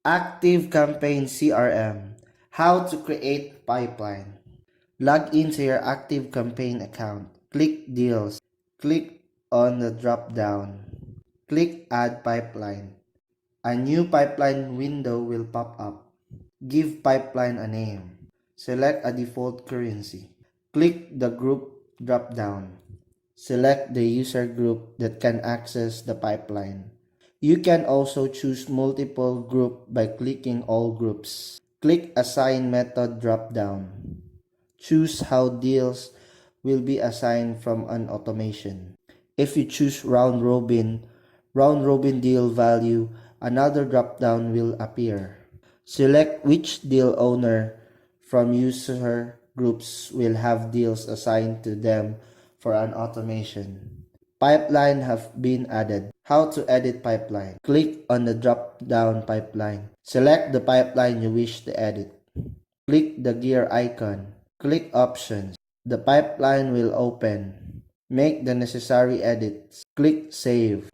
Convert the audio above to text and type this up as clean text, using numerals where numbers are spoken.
ActiveCampaign CRM. How to create pipeline. Log into your ActiveCampaign account. Click Deals. Click on the drop-down. Click Add Pipeline. A new pipeline window will pop up. Give pipeline a name. Select a default currency. Click the group drop-down. Select the user group that can access the pipeline. You can also choose multiple groups by clicking all groups. Click Assign Method drop-down. Choose how deals will be assigned from an automation. If you choose round robin deal value, another drop-down will appear. Select which deal owner from user groups will have deals assigned to them for an automation. Pipeline have been added. How to edit pipeline. Click on the drop-down pipeline. Select the pipeline you wish to edit. Click the gear icon. Click Options. The pipeline will open. Make the necessary edits. Click Save.